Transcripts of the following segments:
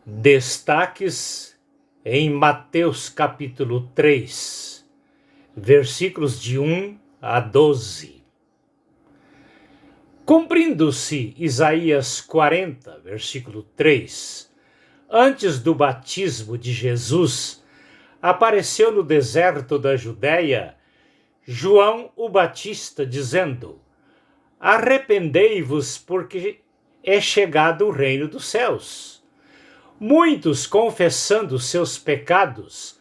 Destaques em Mateus capítulo 3, versículos de 1 a 12. Cumprindo-se Isaías 40, versículo 3, antes do batismo de Jesus, apareceu no deserto da Judéia João o Batista, dizendo: Arrependei-vos, porque é chegado o reino dos céus. Muitos, confessando seus pecados,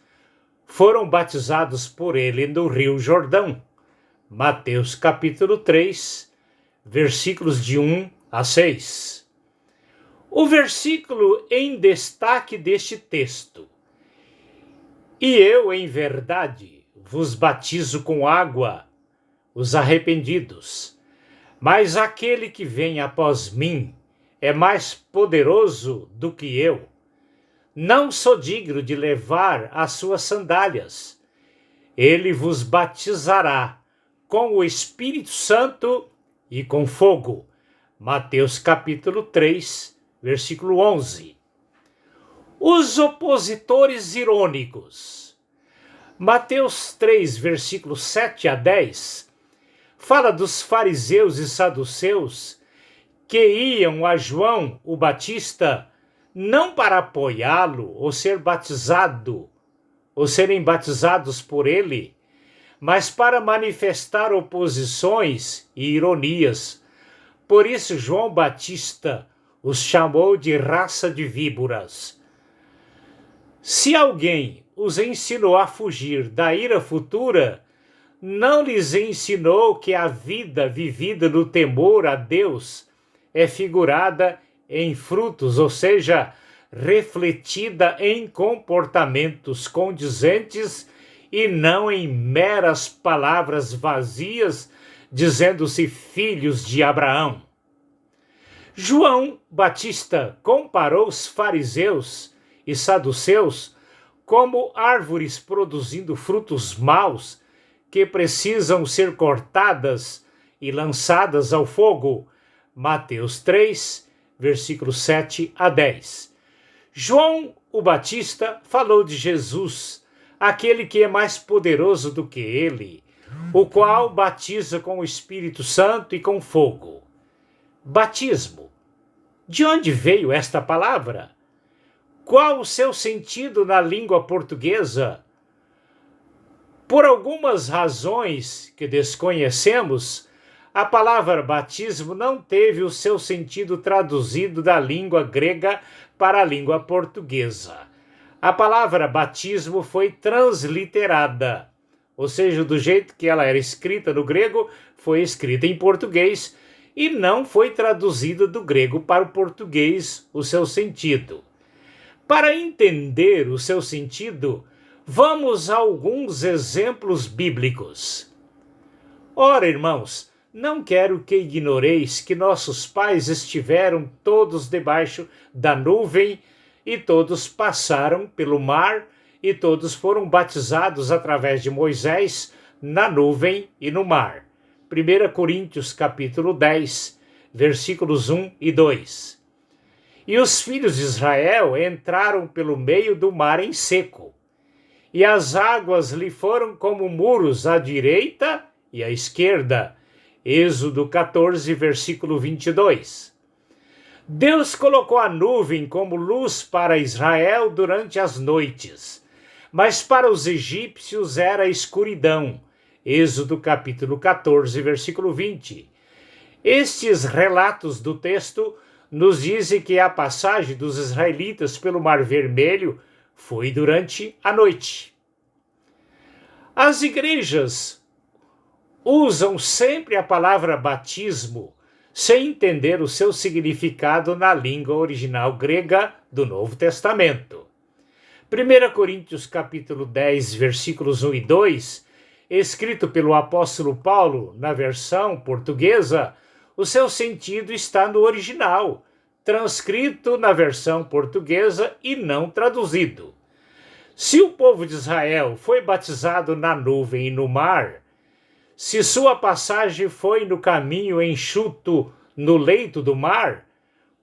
foram batizados por ele no Rio Jordão. Mateus capítulo 3, versículos de 1 a 6. O versículo em destaque deste texto: E eu, em verdade, vos batizo com água, os arrependidos, mas aquele que vem após mim é mais poderoso do que eu. Não sou digno de levar as suas sandálias. Ele vos batizará com o Espírito Santo e com fogo. Mateus capítulo 3, versículo 11. Os opositores irônicos. Mateus 3, versículos 7 a 10, fala dos fariseus e saduceus que iam a João o Batista não para apoiá-lo ou ser batizado, ou serem batizados por ele, mas para manifestar oposições e ironias. Por isso João Batista os chamou de raça de víboras. Se alguém os ensinou a fugir da ira futura, não lhes ensinou que a vida vivida no temor a Deus é figurada em frutos, ou seja, refletida em comportamentos condizentes e não em meras palavras vazias, dizendo-se filhos de Abraão. João Batista comparou os fariseus e saduceus como árvores produzindo frutos maus que precisam ser cortadas e lançadas ao fogo. Mateus 3, versículos 7 a 10. João o Batista falou de Jesus, aquele que é mais poderoso do que ele, o qual batiza com o Espírito Santo e com fogo. Batismo. De onde veio esta palavra? Qual o seu sentido na língua portuguesa? Por algumas razões que desconhecemos, a palavra batismo não teve o seu sentido traduzido da língua grega para a língua portuguesa. A palavra batismo foi transliterada, ou seja, do jeito que ela era escrita no grego, foi escrita em português e não foi traduzida do grego para o português o seu sentido. Para entender o seu sentido, vamos a alguns exemplos bíblicos. Ora, irmãos, não quero que ignoreis que nossos pais estiveram todos debaixo da nuvem e todos passaram pelo mar e todos foram batizados através de Moisés na nuvem e no mar. 1 Coríntios capítulo 10, versículos 1 e 2. E os filhos de Israel entraram pelo meio do mar em seco, e as águas lhe foram como muros à direita e à esquerda. Êxodo 14, versículo 22. Deus colocou a nuvem como luz para Israel durante as noites, mas para os egípcios era escuridão. Êxodo capítulo 14, versículo 20. Estes relatos do texto nos dizem que a passagem dos israelitas pelo Mar Vermelho foi durante a noite. As igrejas usam sempre a palavra batismo sem entender o seu significado na língua original grega do Novo Testamento. 1 Coríntios capítulo 10, versículos 1 e 2, escrito pelo apóstolo Paulo na versão portuguesa, o seu sentido está no original, transcrito na versão portuguesa e não traduzido. Se o povo de Israel foi batizado na nuvem e no mar, se sua passagem foi no caminho enxuto no leito do mar,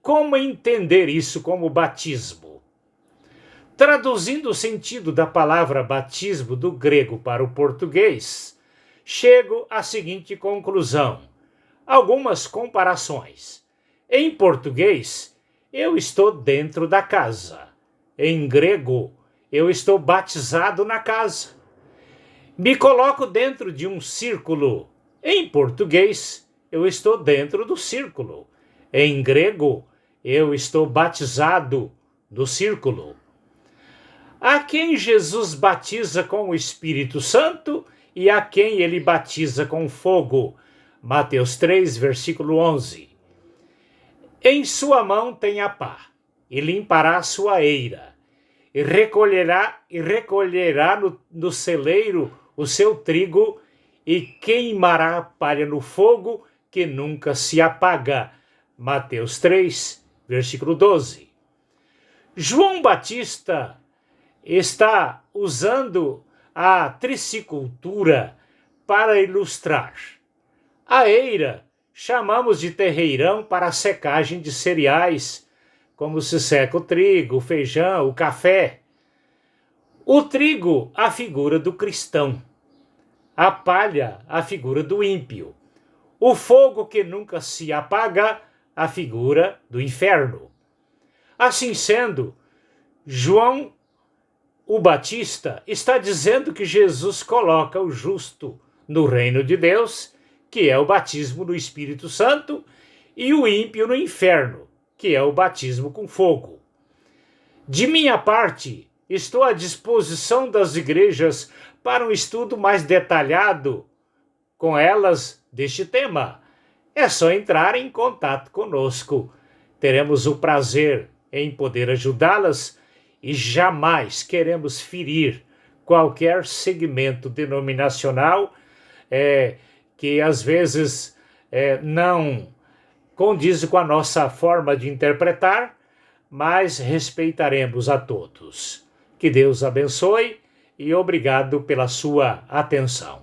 como entender isso como batismo? Traduzindo o sentido da palavra batismo do grego para o português, chego à seguinte conclusão. Algumas comparações. Em português, eu estou dentro da casa. Em grego, eu estou batizado na casa. Me coloco dentro de um círculo. Em português, eu estou dentro do círculo. Em grego, eu estou batizado no círculo. A quem Jesus batiza com o Espírito Santo e a quem ele batiza com fogo. Mateus 3, versículo 11. Em sua mão tem a pá, e limpará a sua eira, e recolherá no celeiro o seu trigo, e queimará a palha no fogo, que nunca se apaga. Mateus 3, versículo 12. João Batista está usando a tricicultura para ilustrar. A eira chamamos de terreirão para a secagem de cereais, como se seca o trigo, o feijão, o café. O trigo, a figura do cristão. A palha, a figura do ímpio. O fogo que nunca se apaga, a figura do inferno. Assim sendo, João o Batista está dizendo que Jesus coloca o justo no reino de Deus, que é o batismo no Espírito Santo, e o ímpio no inferno, que é o batismo com fogo. De minha parte, estou à disposição das igrejas para um estudo mais detalhado com elas deste tema. É só entrar em contato conosco. Teremos o prazer em poder ajudá-las e jamais queremos ferir qualquer segmento denominacional que às vezes não condiz com a nossa forma de interpretar, mas respeitaremos a todos. Que Deus abençoe e obrigado pela sua atenção.